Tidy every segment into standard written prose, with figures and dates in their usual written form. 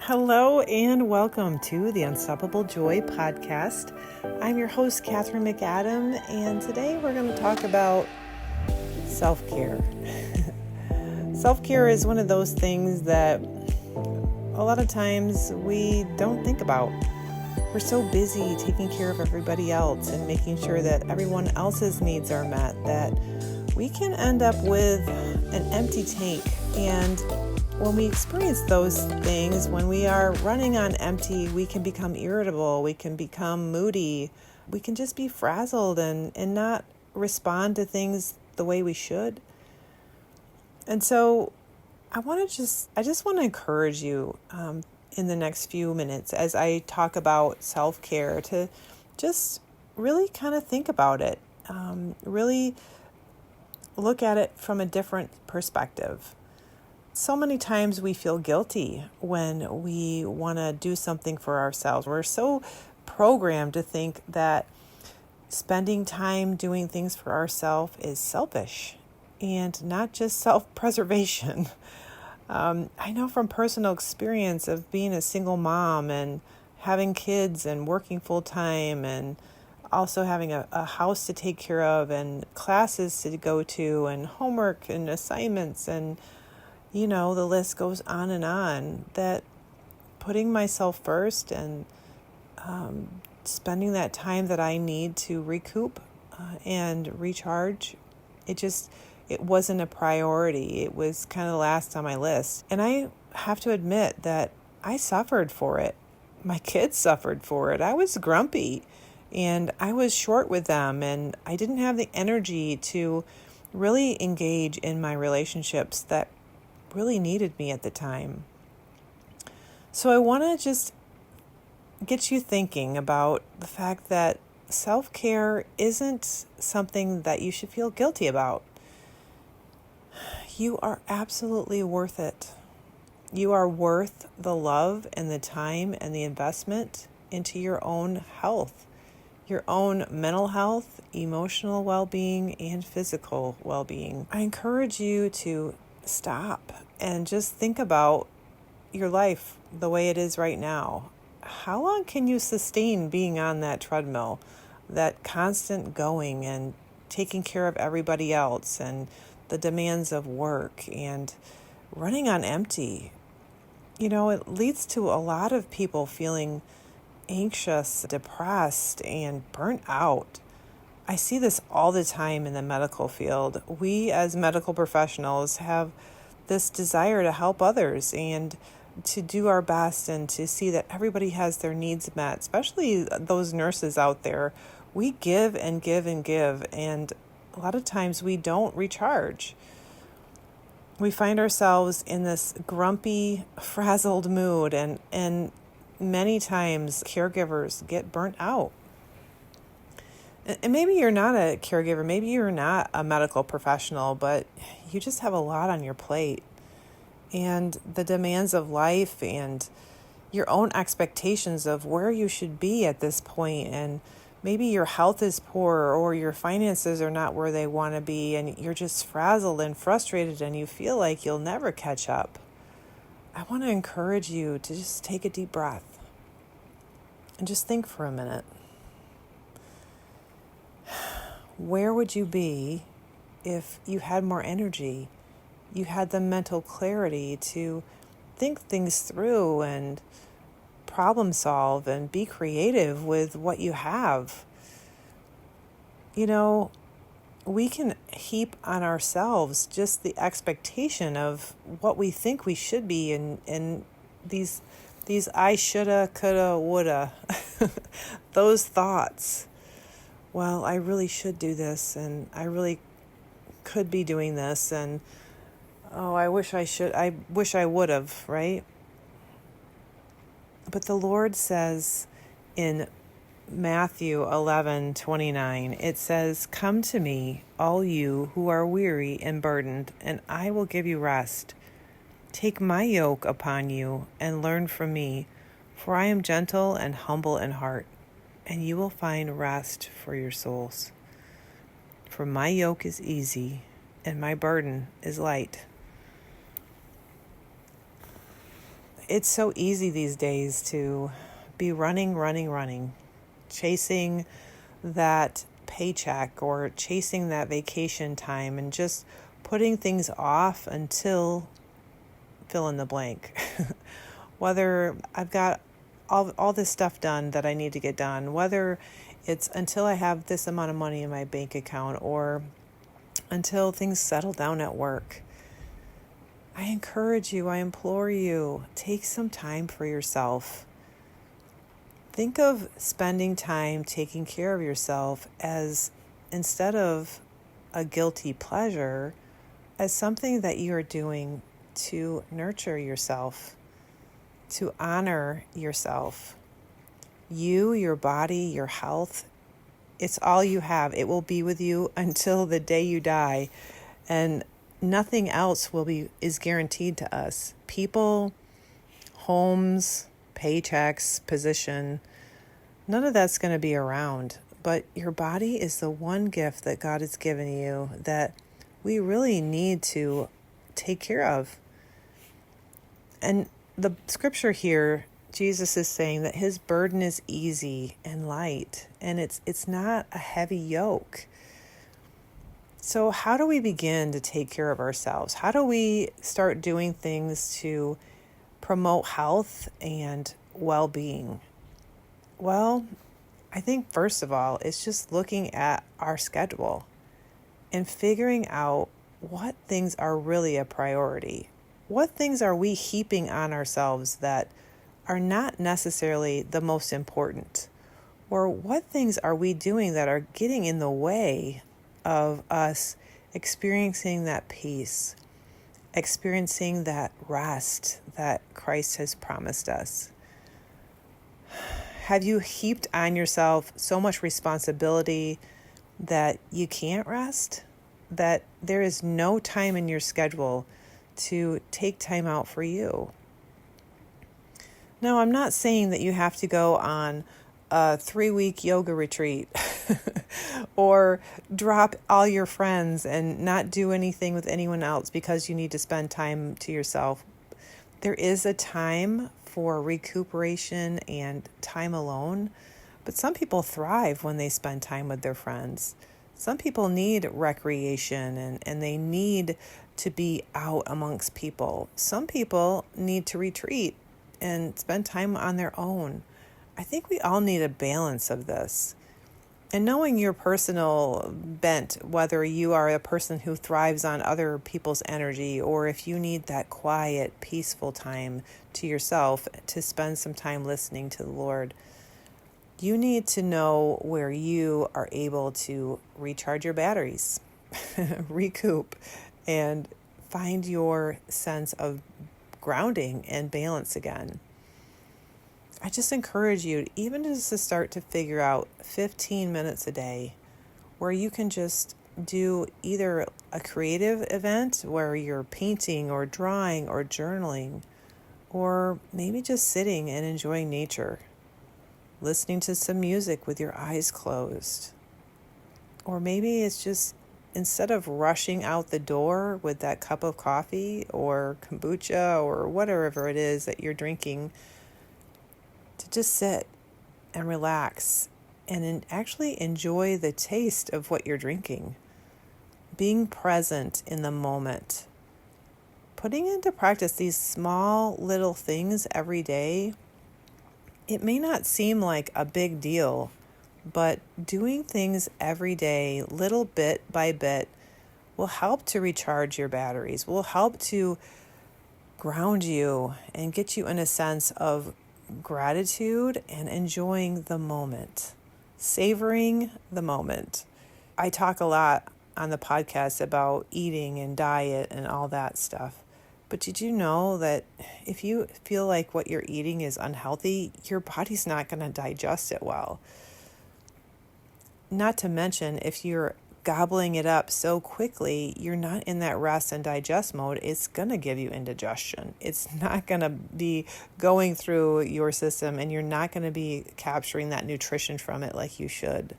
Hello and welcome to the Unstoppable Joy podcast. I'm your host, Kathryn McAdam, and today we're going to talk about self-care. Self-care is one of those things that a lot of times we don't think about. We're so busy taking care of everybody else and making sure that everyone else's needs are met that we can end up with an empty tank. And when we experience those things, when we are running on empty, we can become irritable, we can become moody, we can just be frazzled and not respond to things the way we should. And so I just want to encourage you in the next few minutes as I talk about self-care to just really kind of think about it, really look at it from a different perspective. So many times we feel guilty when we want to do something for ourselves. We're so programmed to think that spending time doing things for ourselves is selfish and not just self-preservation. I know from personal experience of being a single mom and having kids and working full time and also having a house to take care of and classes to go to and homework and assignments and the list goes on, that putting myself first and spending that time that I need to recoup and recharge, it wasn't a priority. It was kind of the last on my list. And I have to admit that I suffered for it. My kids suffered for it. I was grumpy and I was short with them and I didn't have the energy to really engage in my relationships that really needed me at the time. So I want to just get you thinking about the fact that self-care isn't something that you should feel guilty about. You are absolutely worth it. You are worth the love and the time and the investment into your own health, your own mental health, emotional well-being, and physical well-being. I encourage you to stop and just think about your life the way it is right now. How long can you sustain being on that treadmill, that constant going and taking care of everybody else and the demands of work and running on empty? It leads to a lot of people feeling anxious, depressed, and burnt out. I see this all the time in the medical field. We as medical professionals have this desire to help others and to do our best and to see that everybody has their needs met, especially those nurses out there. We give and give and give, and a lot of times we don't recharge. We find ourselves in this grumpy, frazzled mood, and many times caregivers get burnt out. And maybe you're not a caregiver, maybe you're not a medical professional, but you just have a lot on your plate. And the demands of life and your own expectations of where you should be at this point, and maybe your health is poor or your finances are not where they want to be, and you're just frazzled and frustrated and you feel like you'll never catch up. I want to encourage you to just take a deep breath and just think for a minute. Where would you be if you had more energy? You had the mental clarity to think things through and problem solve and be creative with what you have. We can heap on ourselves just the expectation of what we think we should be and these I shoulda, coulda, woulda, those thoughts. Well, I really should do this, and I really could be doing this, and I wish I would have, right? But the Lord says in Matthew 11:29, it says, "Come to me, all you who are weary and burdened, and I will give you rest. Take my yoke upon you and learn from me, for I am gentle and humble in heart, and you will find rest for your souls. For my yoke is easy and my burden is light." It's so easy these days to be running, chasing that paycheck or chasing that vacation time and just putting things off until fill in the blank. Whether I've got all this stuff done that I need to get done, whether it's until I have this amount of money in my bank account or until things settle down at work. I encourage you, I implore you, take some time for yourself. Think of spending time taking care of yourself as, instead of a guilty pleasure, as something that you are doing to nurture yourself, to honor yourself. You, your body, your health, it's all you have. It will be with you until the day you die. And nothing else is guaranteed to us. People, homes, paychecks, position, none of that's going to be around. But your body is the one gift that God has given you that we really need to take care of. And the scripture here, Jesus is saying that his burden is easy and light, and it's not a heavy yoke. So how do we begin to take care of ourselves? How do we start doing things to promote health and well-being? Well, I think first of all, it's just looking at our schedule and figuring out what things are really a priority. What things are we heaping on ourselves that are not necessarily the most important? Or what things are we doing that are getting in the way of us experiencing that peace, experiencing that rest that Christ has promised us? Have you heaped on yourself so much responsibility that you can't rest? That there is no time in your schedule to take time out for you? Now, I'm not saying that you have to go on a 3-week yoga retreat or drop all your friends and not do anything with anyone else because you need to spend time to yourself. There is a time for recuperation and time alone, but some people thrive when they spend time with their friends. Some people need recreation and they need to be out amongst people. Some people need to retreat and spend time on their own. I think we all need a balance of this. And knowing your personal bent, whether you are a person who thrives on other people's energy or if you need that quiet, peaceful time to yourself to spend some time listening to the Lord, you need to know where you are able to recharge your batteries, recoup, and find your sense of grounding and balance again. I just encourage you, even just to start to figure out 15 minutes a day where you can just do either a creative event where you're painting or drawing or journaling, or maybe just sitting and enjoying nature, listening to some music with your eyes closed. Or maybe it's just, instead of rushing out the door with that cup of coffee or kombucha or whatever it is that you're drinking, to just sit and relax and actually enjoy the taste of what you're drinking. Being present in the moment. Putting into practice these small little things every day. It may not seem like a big deal, but doing things every day, little bit by bit, will help to recharge your batteries, will help to ground you and get you in a sense of gratitude and enjoying the moment, savoring the moment. I talk a lot on the podcast about eating and diet and all that stuff. But did you know that if you feel like what you're eating is unhealthy, your body's not going to digest it well? Not to mention, if you're gobbling it up so quickly, you're not in that rest and digest mode, it's going to give you indigestion. It's not going to be going through your system, and you're not going to be capturing that nutrition from it like you should.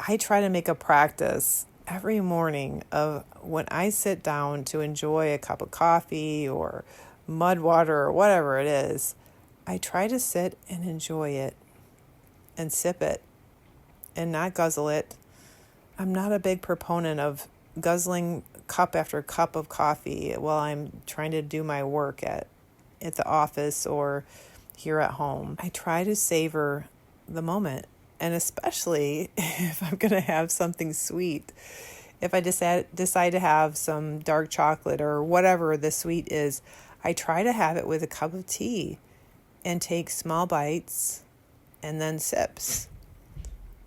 I try to make a practice every morning of when I sit down to enjoy a cup of coffee or mud water or whatever it is, I try to sit and enjoy it and sip it and not guzzle it. I'm not a big proponent of guzzling cup after cup of coffee while I'm trying to do my work at the office or here at home. I try to savor the moment, and especially if I'm going to have something sweet. If I decide to have some dark chocolate or whatever the sweet is, I try to have it with a cup of tea and take small bites and then sips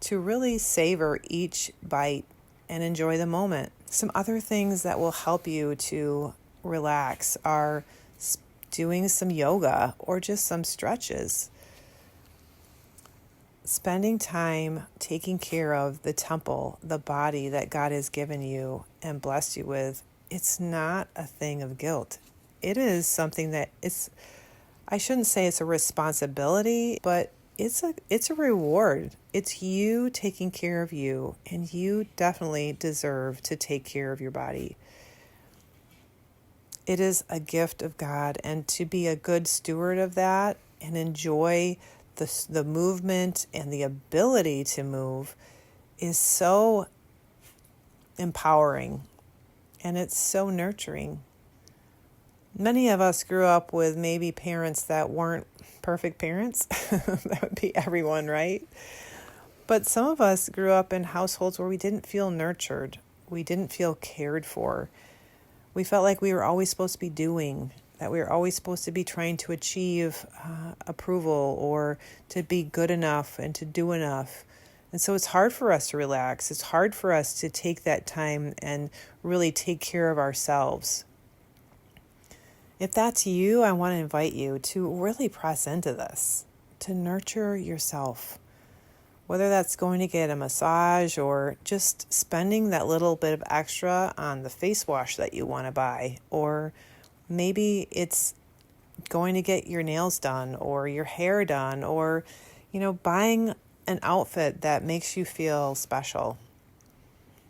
to really savor each bite and enjoy the moment. Some other things that will help you to relax are doing some yoga or just some stretches. Spending time taking care of the temple, the body that God has given you and blessed you with, it's not a thing of guilt. It is something that I shouldn't say it's a responsibility, but it's a reward. It's you taking care of you, and you definitely deserve to take care of your body. It is a gift of God, and to be a good steward of that and enjoy the movement and the ability to move is so empowering, and it's so nurturing. Many of us grew up with maybe parents that weren't perfect parents. That would be everyone, right? But some of us grew up in households where we didn't feel nurtured. We didn't feel cared for. We felt like we were always supposed to be doing, that we were always supposed to be trying to achieve approval or to be good enough and to do enough. And so it's hard for us to relax. It's hard for us to take that time and really take care of ourselves. If that's you, I want to invite you to really press into this, to nurture yourself. Whether that's going to get a massage or just spending that little bit of extra on the face wash that you want to buy, or maybe it's going to get your nails done or your hair done, or, buying an outfit that makes you feel special.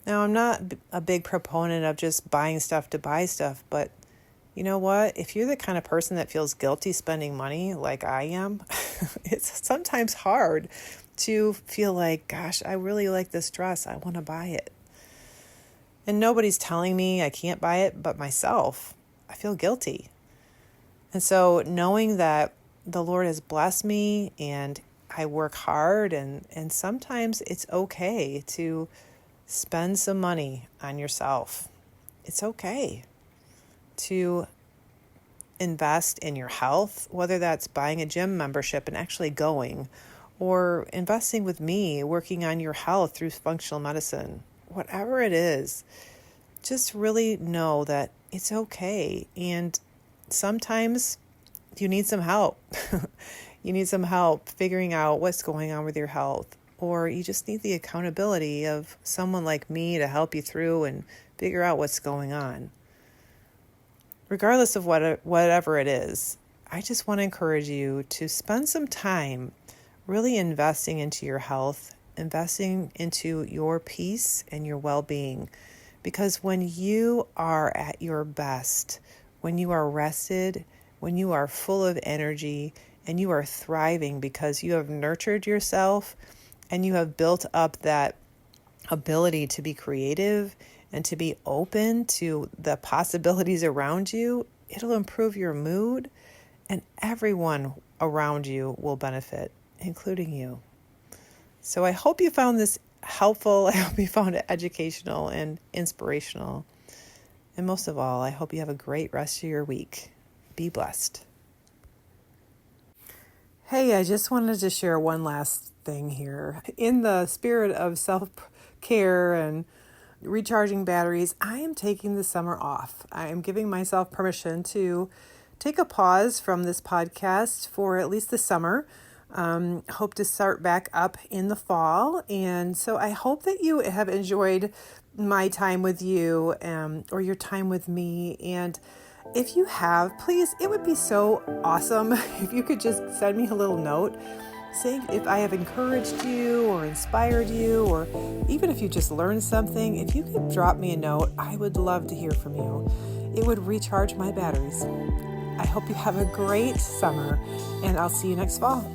Now, I'm not a big proponent of just buying stuff to buy stuff, but you know what? If you're the kind of person that feels guilty spending money like I am, it's sometimes hard to feel like, gosh, I really like this dress. I want to buy it. And nobody's telling me I can't buy it but myself. I feel guilty. And so knowing that the Lord has blessed me and I work hard and sometimes it's okay to spend some money on yourself. It's okay to invest in your health, whether that's buying a gym membership and actually going, or investing with me, working on your health through functional medicine. Whatever it is, just really know that it's okay. And sometimes you need some help. You need some help figuring out what's going on with your health, or you just need the accountability of someone like me to help you through and figure out what's going on. Regardless of whatever it is, I just want to encourage you to spend some time really investing into your health, investing into your peace and your well-being. Because when you are at your best, when you are rested, when you are full of energy, and you are thriving because you have nurtured yourself and you have built up that ability to be creative and to be open to the possibilities around you, it'll improve your mood, and everyone around you will benefit, including you. So I hope you found this helpful. I hope you found it educational and inspirational. And most of all, I hope you have a great rest of your week. Be blessed. Hey, I just wanted to share one last thing here. In the spirit of self-care and recharging batteries, I am taking the summer off. I am giving myself permission to take a pause from this podcast for at least the summer. Hope to start back up in the fall. And so I hope that you have enjoyed my time with you or your time with me. And if you have, please, it would be so awesome if you could just send me a little note saying if I have encouraged you or inspired you, or even if you just learned something. If you could drop me a note, I would love to hear from you. It would recharge my batteries. I hope you have a great summer, and I'll see you next fall.